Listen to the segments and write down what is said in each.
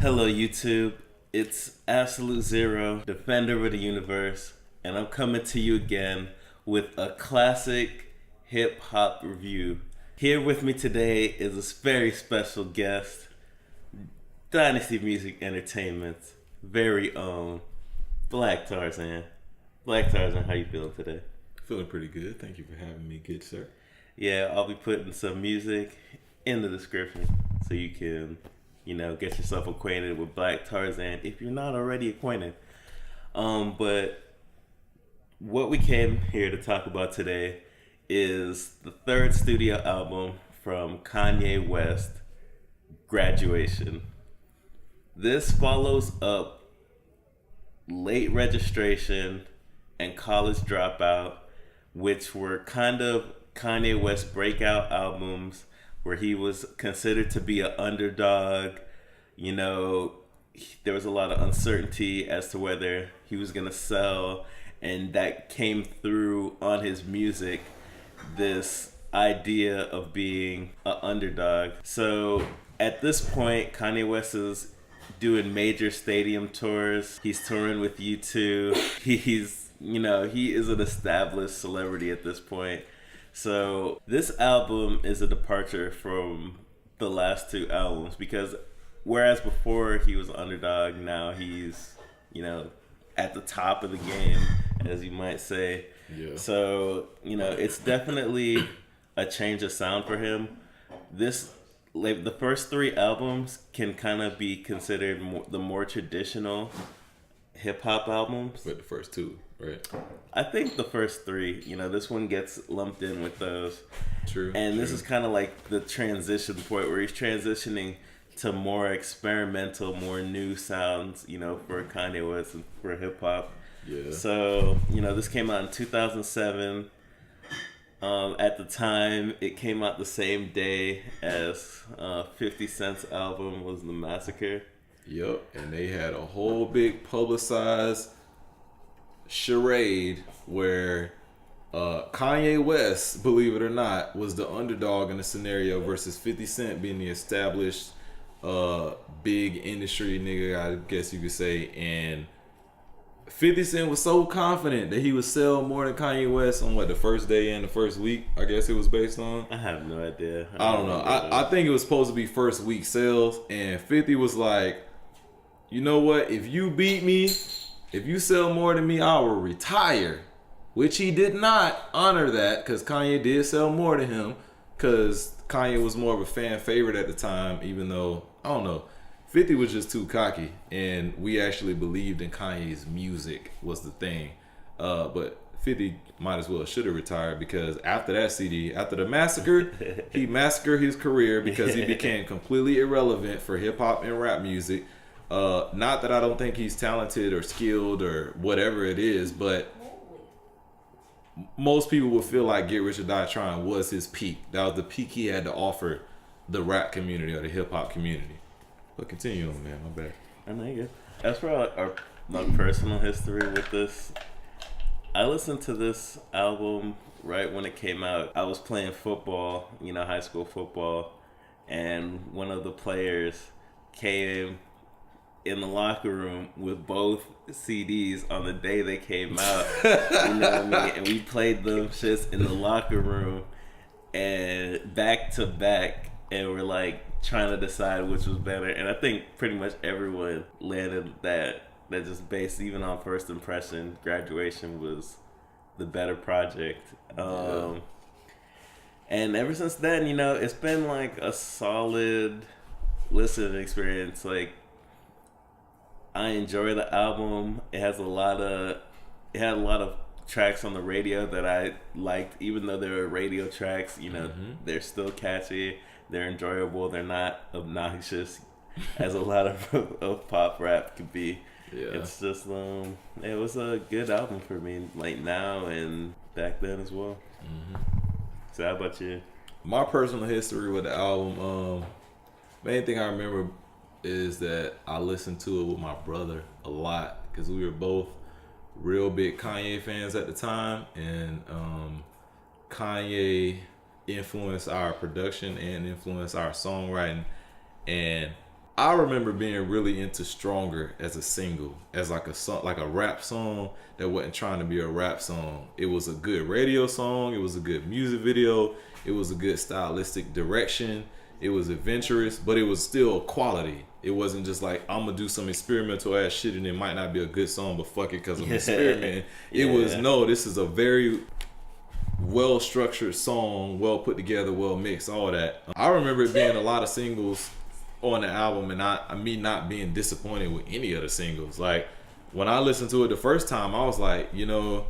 Hello, YouTube. It's Absolute Zero, Defender of the Universe, and I'm coming to you again with a classic hip hop review. Here with me today is a very special guest, Dynasty Music Entertainment's very own Black Tarzan. Black Tarzan, how you feeling today? Feeling pretty good. Thank you for having me, good sir. Yeah, I'll be putting some music in the description so you can, get yourself acquainted with Black Tarzan if you're not already acquainted. But what we came here to talk about today is the third studio album from Kanye West, Graduation. This follows up Late Registration and College Dropout, which were kind of Kanye West breakout albums where he was considered to be an underdog. There was a lot of uncertainty as to whether he was going to sell, and that came through on his music, this idea of being an underdog. So at this point, Kanye West is doing major stadium tours. He's touring with U2. He is an established celebrity at this point. So this album is a departure from the last two albums because whereas before he was an underdog, now he's, at the top of the game, as you might say. Yeah. So, it's definitely a change of sound for him. The first three albums can kind of be considered the more traditional hip hop albums. But the first two, right? I think the first three, this one gets lumped in with those. True. And this is kind of like the transition point where he's transitioning to more experimental, more new sounds, for Kanye West and for hip hop. Yeah. So, this came out in 2007. At the time, it came out the same day as 50 Cent's album was The Massacre. Yep. And they had a whole big publicized charade where Kanye West, believe it or not, was the underdog in the scenario versus 50 Cent being the established big industry nigga, I guess you could say. And 50 Cent was so confident that he would sell more than Kanye West on the first day and the first week, I guess it was based on. I have no idea. I don't know. I think it was supposed to be first week sales, and 50 was like, you know what? If you beat me, if you sell more than me, I will retire. Which he did not honor that because Kanye did sell more than him because Kanye was more of a fan favorite at the time, even though, I don't know, 50 was just too cocky, and we actually believed in Kanye's music was the thing. But 50 might as well should have retired because after that CD, after the massacre, he massacred his career because he became completely irrelevant for hip hop and rap music. Not that I don't think he's talented or skilled or whatever it is, but most people would feel like Get Rich or Die Trying was his peak. That was the peak he had to offer the rap community or the hip hop community. But continue on, man. My bad. I know you. As for our personal history with this, I listened to this album right when it came out. I was playing football, high school football, and one of the players came in the locker room with both CDs on the day they came out. You know what I mean? And we played them shits in the locker room and back to back, and we're like trying to decide which was better. And I think pretty much everyone landed that just based even on first impression, Graduation was the better project. And ever since then, it's been like a solid listening experience. Like, I enjoy the album. It had a lot of tracks on the radio that I liked, even though they were radio tracks. They're still catchy. They're enjoyable. They're not obnoxious, as a lot of pop rap could be. Yeah. It's just it was a good album for me, like now and back then as well. So how about you? My personal history with the album, main thing I remember is that I listened to it with my brother a lot because we were both real big Kanye fans at the time, and Kanye influenced our production and influenced our songwriting. And I remember being really into Stronger as a single, as like a song, like a rap song that wasn't trying to be a rap song. It was a good radio song. It was a good music video. It was a good stylistic direction. It was adventurous, but it was still quality. It wasn't just like, I'm gonna do some experimental ass shit and it might not be a good song, but fuck it because I'm experimenting. It was, no, this is a very well structured song, well put together, well mixed, all that. I remember it being a lot of singles on the album, and me not being disappointed with any of the singles. Like when I listened to it the first time, I was like, you know,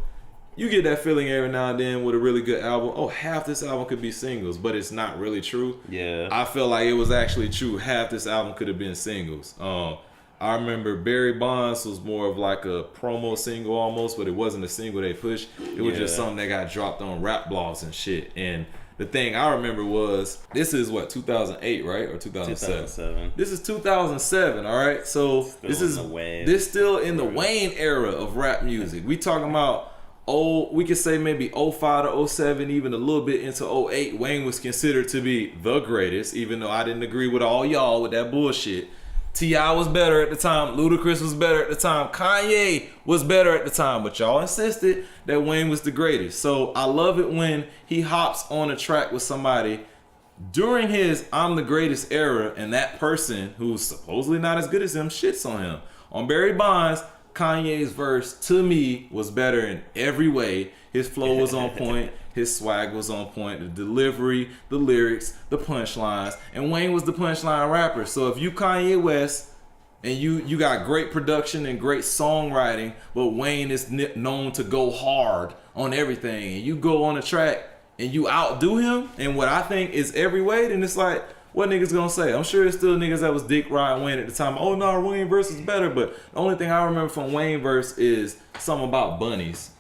you get that feeling every now and then with a really good album. Oh, half this album could be singles, but it's not really true. Yeah, I feel like it was actually true. Half this album could have been singles. I remember Barry Bonds was more of like a promo single almost, but it wasn't a single they pushed. It was just something that got dropped on rap blogs and shit. And the thing I remember was, this is what, 2008, right? Or 2007? 2007. This is 2007, all right? So this still in the Wayne era of rap music. We talking about, we could say maybe 05 to 07, even a little bit into 08. Wayne was considered to be the greatest, even though I didn't agree with all y'all with that bullshit. T.I. was better at the time. Ludacris was better at the time. Kanye was better at the time. But y'all insisted that Wayne was the greatest. So I love it when he hops on a track with somebody during his I'm the greatest era, and that person who's supposedly not as good as him shits on him. On Barry Bonds, Kanye's verse, to me, was better in every way. His flow was on point. His swag was on point. The delivery, the lyrics, the punchlines. And Wayne was the punchline rapper. So if you Kanye West and you got great production and great songwriting, but Wayne is known to go hard on everything, and you go on a track and you outdo him in what I think is every way, then it's like, what niggas gonna say? I'm sure there's still niggas that was dick riding Wayne at the time. Oh no, Wayne verse is better. But the only thing I remember from Wayne verse is something about bunnies.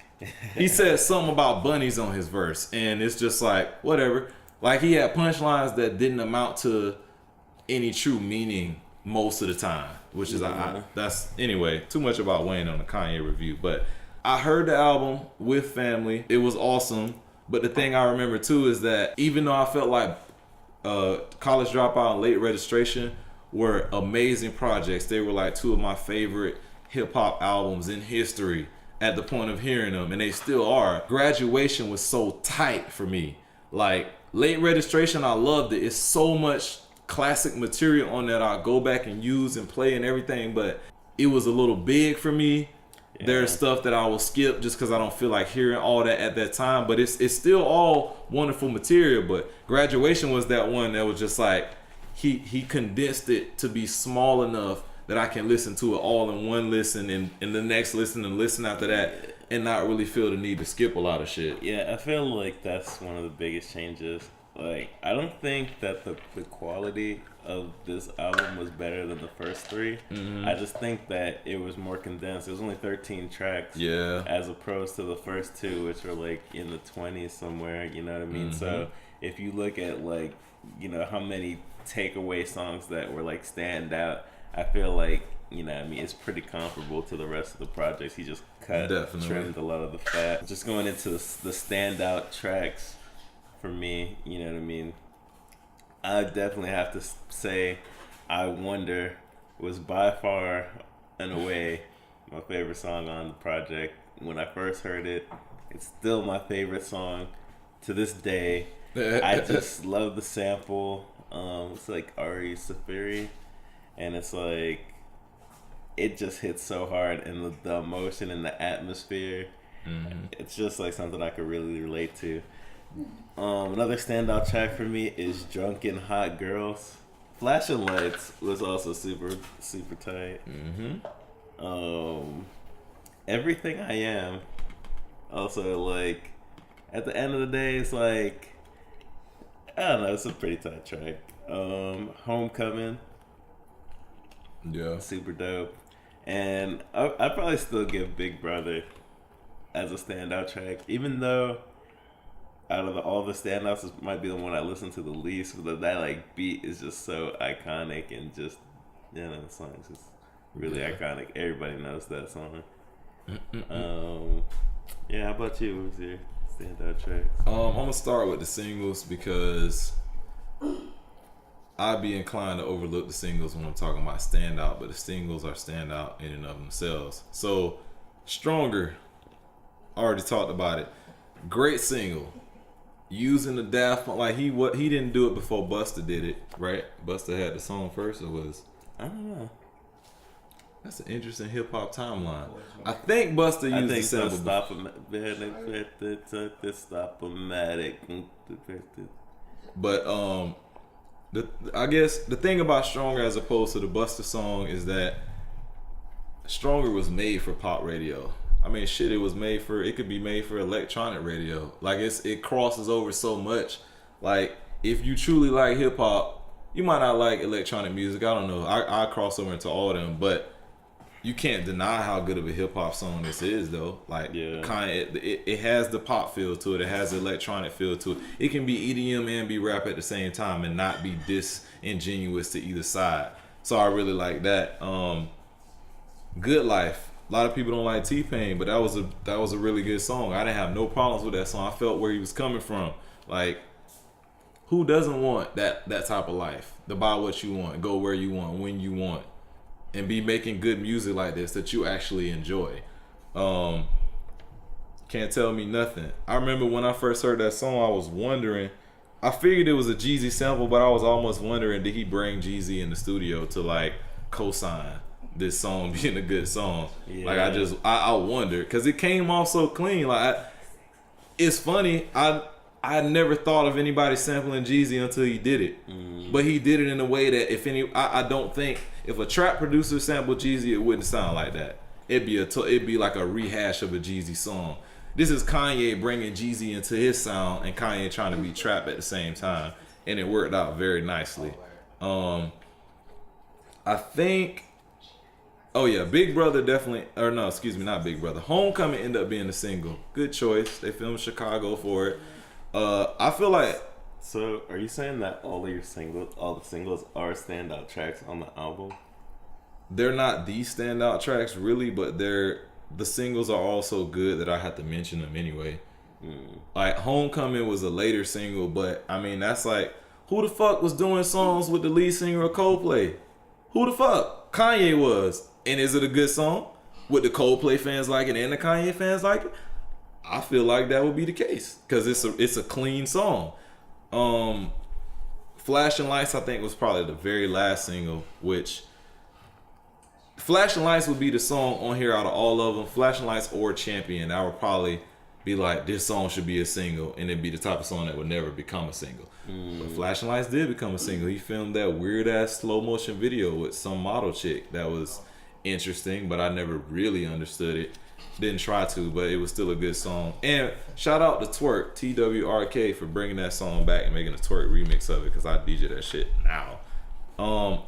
He said something about bunnies on his verse, and it's just like, whatever. Like, he had punchlines that didn't amount to any true meaning most of the time, which is that's anyway, too much about Wayne on the Kanye review. But I heard the album with family. It was awesome. But the thing I remember too is that even though I felt like College Dropout and Late Registration were amazing projects, they were like two of my favorite hip-hop albums in history at the point of hearing them, and they still are. Graduation was so tight for me. Like, Late Registration, I loved it. It's so much classic material on that I'll go back and use and play and everything, but it was a little big for me. Yeah. There's stuff that I will skip just because I don't feel like hearing all that at that time, but it's still all wonderful material. But Graduation was that one that was just like, he condensed it to be small enough that I can listen to it all in one listen, and the next listen and listen after that, and not really feel the need to skip a lot of shit. Yeah, I feel like that's one of the biggest changes. Like, I don't think that the quality of this album was better than the first three. Mm-hmm. I just think that it was more condensed. It was only 13 tracks. Yeah. As opposed to the first two, which were like in the 20s somewhere, you know what I mean? Mm-hmm. So if you look at, like, you know, how many takeaway songs that were like standout, I feel like, you know what I mean, it's pretty comparable to the rest of the projects. He just trimmed a lot of the fat. Just going into the standout tracks for me, you know what I mean, I definitely have to say I Wonder was by far and away my favorite song on the project. When I first heard it, it's still my favorite song to this day. I just love the sample. It's like Ari Safiri, and it's like, it just hits so hard, and the emotion and the atmosphere. Mm-hmm. It's just like something I could really relate to. Another standout track for me is Drunken Hot Girls. Flashing Lights was also super tight. Mm-hmm. Everything I Am, also, like, at the end of the day, it's like, I don't know, it's a pretty tight track. Homecoming, yeah, super dope. And I'd probably still give Big Brother as a standout track, even though out of all the standouts, this might be the one I listen to the least. But that like beat is just so iconic, and just, you know, the song's just really iconic. Everybody knows that song. Yeah, how about you? What was your standout tracks? I'm gonna start with the singles because I'd be inclined to overlook the singles when I'm talking about standout, but the singles are standout in and of themselves. So, Stronger, already talked about it. Great single. Using the Daft Punk, like he didn't do it before Busta did it, right? Busta had the song first, or was? I don't know. That's an interesting hip hop timeline. I think Busta used the sample. But I guess the thing about Stronger as opposed to the Busta song is that Stronger was made for pop radio. I mean, shit, it could be made for electronic radio. Like it crosses over so much. Like if you truly like hip hop, you might not like electronic music. I don't know. I cross over into all of them, but you can't deny how good of a hip hop song this is, though. Like, Kanye, it has the pop feel to it. It has the electronic feel to it. It can be EDM and be rap at the same time and not be disingenuous to either side. So I really like that. Good Life. A lot of people don't like T-Pain, but that was a really good song. I didn't have no problems with that song. I felt where he was coming from. Like, who doesn't want that type of life? To buy what you want, go where you want, when you want, and be making good music like this that you actually enjoy. Can't tell me nothing. I remember when I first heard that song, I was wondering. I figured it was a Jeezy sample, but I was almost wondering, did he bring Jeezy in the studio to like co-sign this song being a good song? Yeah. Like I wondered, because it came off so clean. Like it's funny. I never thought of anybody sampling Jeezy until he did it. But he did it in a way that I don't think if a trap producer sampled Jeezy, it wouldn't sound like that. It'd be like a rehash of a Jeezy song. This is Kanye bringing Jeezy into his sound and Kanye trying to be trap at the same time, and it worked out very nicely. I think. Oh yeah, Big Brother definitely, or no, excuse me, not Big Brother. Homecoming ended up being a single. Good choice. They filmed Chicago for it. I feel like. So, are you saying that all the singles are standout tracks on the album? They're not the standout tracks really, but the singles are also good that I have to mention them anyway. Like Homecoming was a later single, but I mean that's like, who the fuck was doing songs with the lead singer of Coldplay? Who the fuck? Kanye was. And is it a good song? Would the Coldplay fans like it and the Kanye fans like it? I feel like that would be the case because it's a clean song. Flashing Lights I think was probably the very last single, which Flashing Lights would be the song on here out of all of them. Flashing Lights or Champion, I would probably be like, this song should be a single, and it'd be the type of song that would never become a single. But Flashing Lights did become a single. He filmed that weird ass slow motion video with some model chick that was interesting, but I never really understood it. Didn't try to, but it was still a good song. And shout out to Twerk, TWRK, for bringing that song back and making a Twerk remix of it, because I DJ that shit now.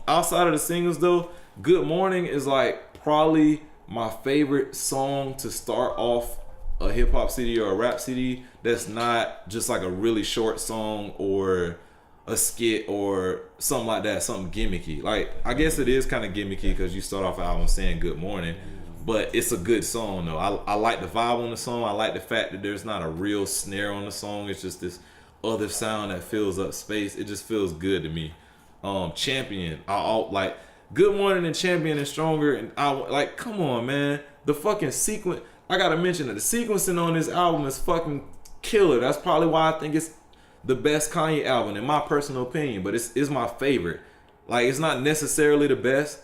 Outside of the singles though, Good Morning is like probably my favorite song to start off a hip hop CD or a rap CD that's not just like a really short song or a skit or something like that, something gimmicky. Like, I guess it is kind of gimmicky because you start off an album saying good morning, but it's a good song though. I like the vibe on the song. I like the fact that there's not a real snare on the song. It's just this other sound that fills up space. It just feels good to me. Champion, I like Good Morning and Champion and Stronger, and I like, come on man, the fucking sequence. I gotta mention that the sequencing on this album is fucking killer. That's probably why I think it's the best Kanye album in my personal opinion, but it's my favorite. Like, it's not necessarily the best.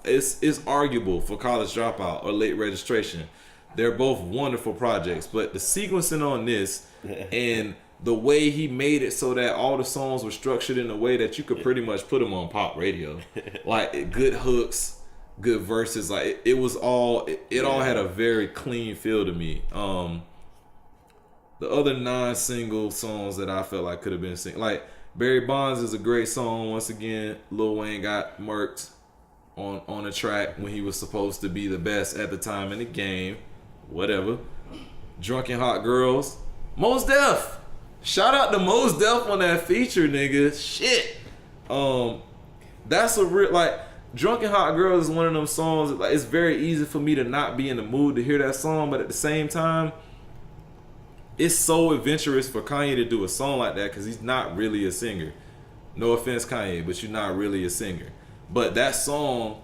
It's arguable for College Dropout or Late Registration. They're both wonderful projects, but the sequencing on this and the way he made it so that all the songs were structured in a way that you could pretty much put them on pop radio. Like, good hooks, good verses. Like, it was all, it all had a very clean feel to me. The other non-single songs that I felt like could have been like Barry Bonds is a great song. Once again, Lil Wayne got murked on a track when he was supposed to be the best at the time in the game. Whatever. Drunken Hot Girls. Mos Def. Shout out to Mos Def on that feature, nigga. Shit. That's a real, like, Drunken Hot Girls is one of them songs that, like, it's very easy for me to not be in the mood to hear that song, but at the same time, it's so adventurous for Kanye to do a song like that because he's not really a singer. No offense, Kanye, but you're not really a singer. But that song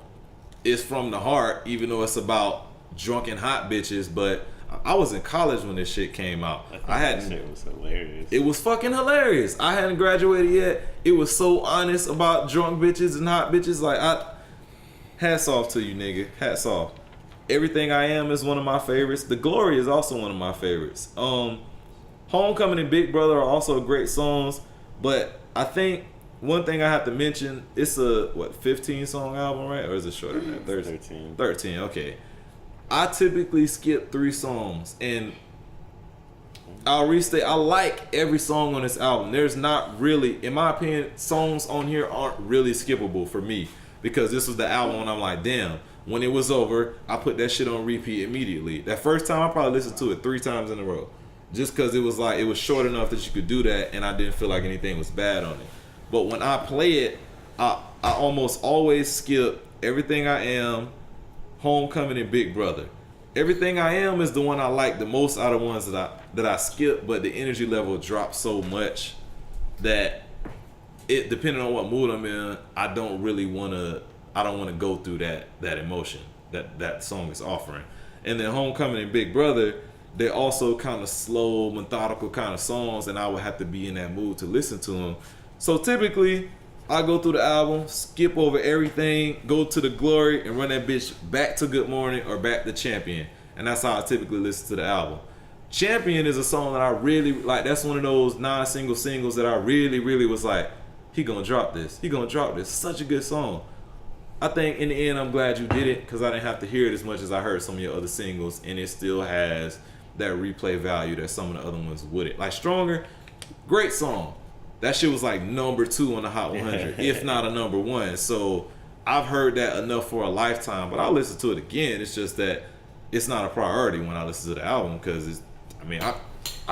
is from the heart, even though it's about drunken hot bitches. But I was in college when this shit came out. I hadn't. That shit was hilarious. It was fucking hilarious. I hadn't graduated yet. It was so honest about drunk bitches and hot bitches. Like, hats off to you, nigga. Hats off. Everything I Am is one of my favorites. The Glory is also one of my favorites. Homecoming and Big Brother are also great songs. But I think one thing I have to mention, it's a 15 song album, right? Or is it shorter than that? 13. 13, okay. I typically skip 3 songs, and I'll restate, I like every song on this album. There's not really, in my opinion, songs on here aren't really skippable for me, because this was the album and I'm like, damn, when it was over, I put that shit on repeat immediately. That first time, I probably listened to it 3 times in a row, just because it was like, it was short enough that you could do that, and I didn't feel like anything was bad on it. But when I play it, I almost always skip Everything I Am, Homecoming, and Big Brother. Everything I Am is the one I like the most out of ones that I skip, but the energy level drops so much that it, depending on what mood I'm in, I don't want to go through that emotion that song is offering. And then Homecoming and Big Brother, they're also kind of slow, methodical kind of songs, and I would have to be in that mood to listen to them. So typically, I go through the album, skip over everything, go to the Glory, and run that bitch back to Good Morning or back to Champion. And that's how I typically listen to the album. Champion is a song that I really like. That's one of those non-single singles that I really, really was like, he gonna drop this. He gonna drop this. Such a good song. I think in the end, I'm glad you did it, because I didn't have to hear it as much as I heard some of your other singles, and it still has that replay value that some of the other ones wouldn't. Like Stronger, great song. That shit was like number 2 on the Hot 100, if not a number 1. So I've heard that enough for a lifetime, but I'll listen to it again. It's just that it's not a priority when I listen to the album, because I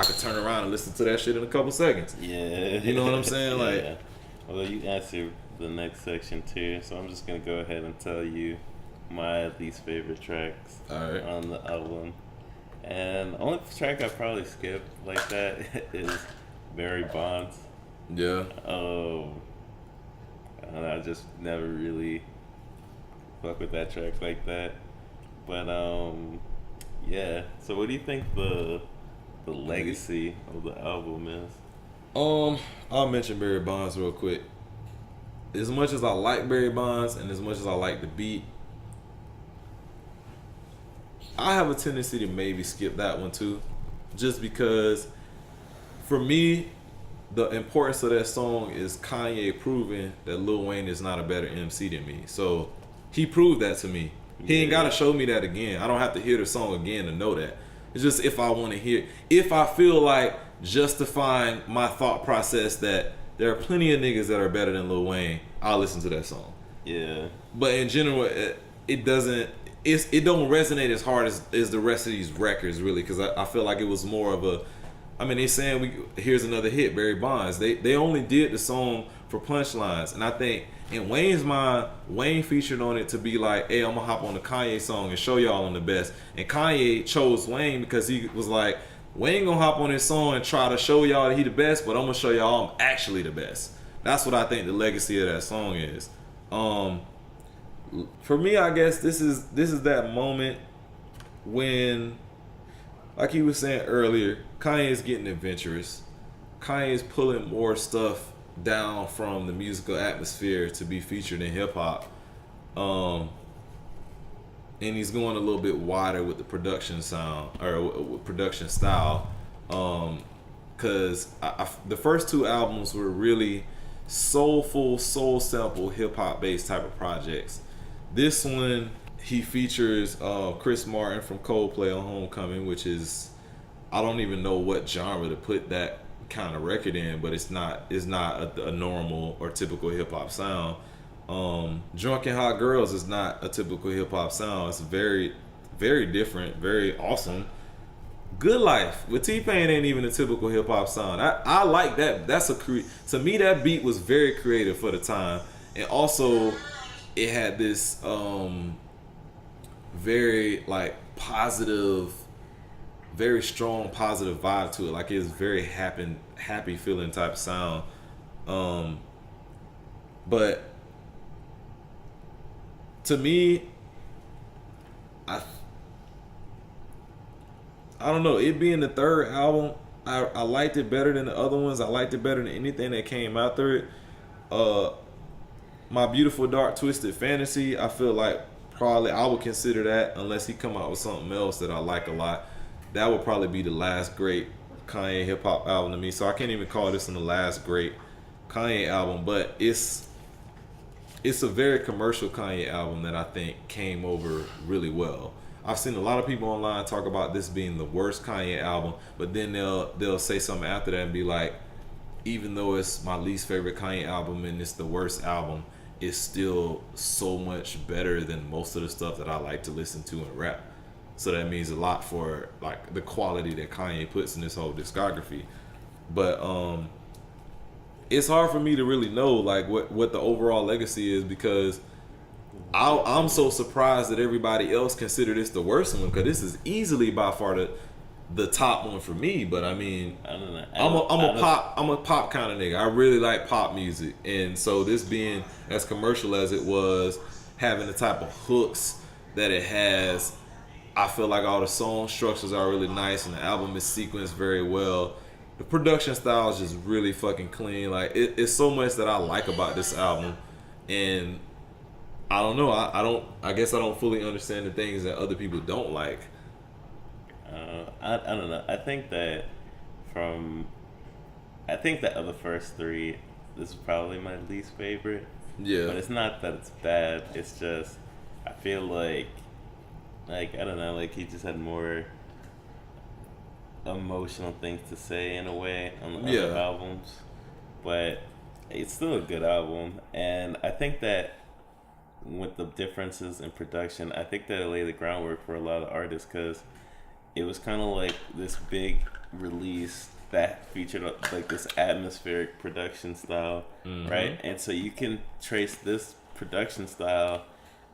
could turn around and listen to that shit in a couple seconds. Yeah. You know what I'm saying? Yeah. Like, Well, you answered the next section too, so I'm just gonna go ahead and tell you my least favorite tracks Alright. on the album. And the only track I probably skip like that is Barry Bonds. yeah. And I just never really fuck with that track like that. But yeah. So what do you think the legacy of the album is? I'll mention Barry Bonds real quick. As much as I like Barry Bonds and as much as I like the beat, I have a tendency to maybe skip that one too, just because for me, the importance of that song is Kanye proving that Lil Wayne is not a better MC than me. So he proved that to me. He ain't gotta show me that again. I don't have to hear the song again to know that. It's just if I want to hear, if I feel like justifying my thought process that there are plenty of niggas that are better than Lil Wayne, I'll listen to that song. Yeah. But in general, it doesn't. It don't resonate as hard as the rest of these records, really, because I feel like it was more of a. I mean, they saying here's another hit, Barry Bonds. They only did the song for punchlines, and I think in Wayne's mind, Wayne featured on it to be like, hey, I'm gonna hop on the Kanye song and show y'all I'm the best. And Kanye chose Wayne because he was like, Wayne gonna hop on this song and try to show y'all that he the best, but I'm gonna show y'all I'm actually the best. That's what I think the legacy of that song is. For me, I guess this is that moment when, like he was saying earlier, Kanye's getting adventurous. Kanye's pulling more stuff down from the musical atmosphere to be featured in hip hop. And he's going a little bit wider with the production sound or with production style. Cause the first 2 albums were really soulful, soul sample, hip hop based type of projects. This one, he features Chris Martin from Coldplay on Homecoming, which is, I don't even know what genre to put that kind of record in, but it's not a normal or typical hip hop sound. Drunken Hot Girls is not a typical hip hop sound. It's very, very different, very awesome. Good Life with T-Pain ain't even a typical hip hop sound. I like that. To me, that beat was very creative for the time, and also it had this very like positive, very strong positive vibe to it. Like it's very happy feeling type of sound. But to me, I don't know. It being the third album, I liked it better than the other ones. I liked it better than anything that came after it. My Beautiful Dark Twisted Fantasy, I feel like probably I would consider that, unless he come out with something else that I like a lot. That would probably be the last great Kanye hip hop album to me. So I can't even call this one the last great Kanye album, but it's a very commercial Kanye album that I think came over really well. I've seen a lot of people online talk about this being the worst Kanye album, but then they'll say something after that and be like, even though it's my least favorite Kanye album and it's the worst album, it's still so much better than most of the stuff that I like to listen to in rap. So that means a lot for like the quality that Kanye puts in this whole discography. But it's hard for me to really know like what the overall legacy is, because I'm so surprised that everybody else consider this the worst one, because this is easily by far the top one for me. But I mean, I don't know. I'm a pop kind of nigga. I really like pop music, and so this being as commercial as it was, having the type of hooks that it has, I feel like all the song structures are really nice, and the album is sequenced very well. The production style is just really fucking clean. Like it's so much that I like about this album, and I don't know. I guess I don't fully understand the things that other people don't like. I don't know. I think that of the first three, this is probably my least favorite. Yeah. But it's not that it's bad. It's just I feel like I don't know. Like he just had more emotional things to say in a way on the other albums. But it's still a good album, and I think that with the differences in production, I think that it laid the groundwork for a lot of artists, because it was kind of like this big release that featured like this atmospheric production style, right? And so you can trace this production style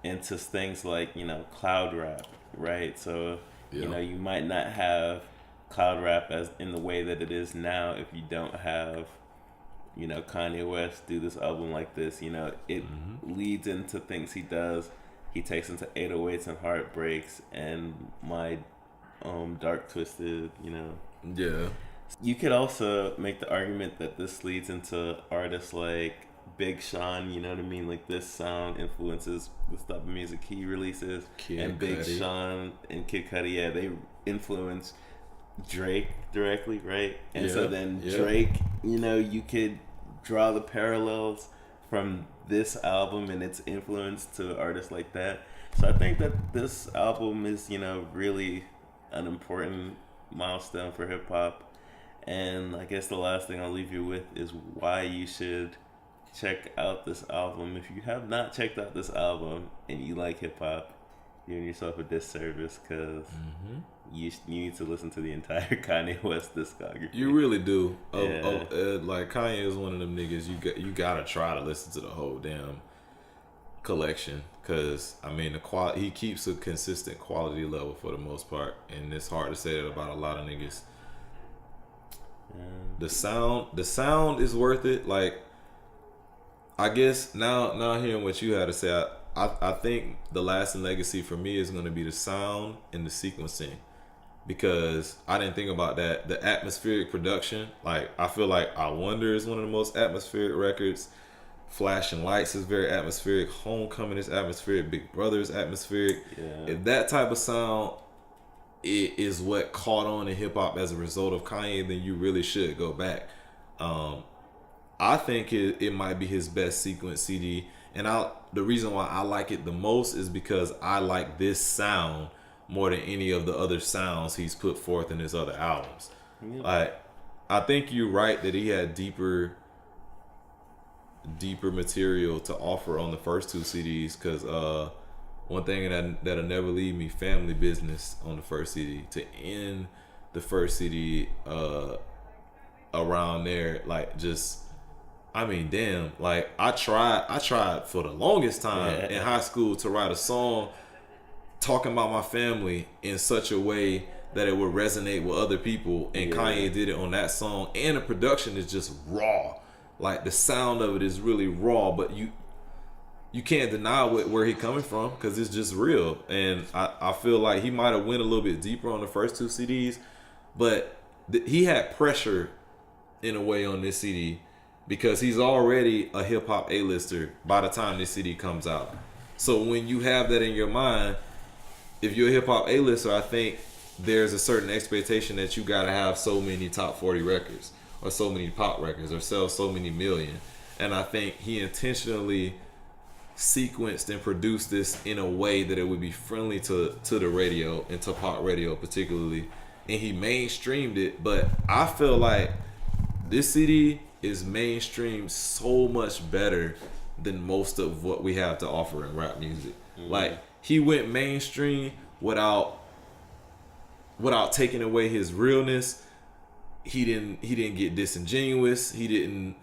into things like, cloud rap, right? So, you might not have cloud rap as in the way that it is now if you don't have, Kanye West do this album like this. It leads into things he does. He takes into 808s and heartbreaks and my dark twisted, Yeah. You could also make the argument that this leads into artists like Big Sean, you know what I mean? Like this sound influences the type of music he releases. And Big Cudi. Sean and Kid Cudi, they influence Drake directly, right? And so then Drake, you could draw the parallels from this album and its influence to artists like that. So I think that this album is, really an important milestone for hip hop. And I guess the last thing I'll leave you with is why you should check out this album. If you have not checked out this album and you like hip hop, you're doing yourself a disservice, because you need to listen to the entire Kanye West discography. You really do. Like Kanye is one of them niggas you gotta try to listen to the whole damn collection, because I mean the quality, he keeps a consistent quality level for the most part, and it's hard to say that about a lot of niggas. The sound is worth it. Like, I guess now hearing what you had to say, I think the lasting legacy for me is going to be the sound and the sequencing, because I didn't think about that. The atmospheric production, like I feel like I Wonder is one of the most atmospheric records. Flashing Lights is very atmospheric. Homecoming is atmospheric. Big Brother is atmospheric. Yeah. If that type of sound is what caught on in hip hop as a result of Kanye, then you really should go back. I think it might be his best sequence CD, and the reason why I like it the most is because I like this sound more than any of the other sounds he's put forth in his other albums. Yeah. Like, I think you're right that he had deeper material to offer on the first two CDs, because one thing that'll never leave me, Family Business on the first CD, to end the first CD around there, like, just, I mean, damn, like I tried for the longest time in high school to write a song talking about my family in such a way that it would resonate with other people, and Kanye did it on that song, and the production is just raw. Like the sound of it is really raw, but you can't deny where he coming from because it's just real. And I feel like he might have went a little bit deeper on the first 2 CDs, but he had pressure in a way on this CD because he's already a hip hop A-lister by the time this CD comes out. So when you have that in your mind, if you're a hip hop A-lister, I think there's a certain expectation that you gotta have so many top 40 records or so many pop records or sell so many million. And I think he intentionally sequenced and produced this in a way that it would be friendly to the radio and to pop radio particularly. And he mainstreamed it, but I feel like this CD is mainstream so much better than most of what we have to offer in rap music. Mm-hmm. Like he went mainstream without taking away his realness. He didn't get disingenuous. He didn't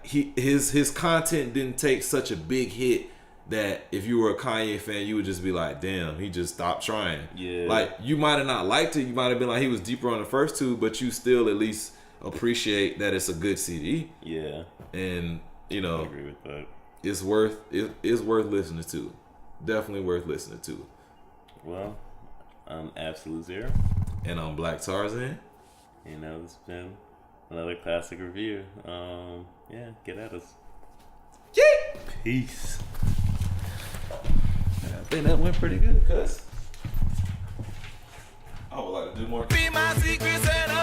his content didn't take such a big hit that if you were a Kanye fan, you would just be like, damn, he just stopped trying. Yeah. Like you might have not liked it. You might have been like he was deeper on the first 2, but you still at least appreciate that it's a good CD. Yeah. And I agree with that. It's worth listening to. Definitely worth listening to. Well, I'm Absolute Zero. And I'm Black Tarzan. This has been another classic review. Yeah, get at us. Yeah. Peace. I think that went pretty good, cuz I would like to do more. Be my secret Santa.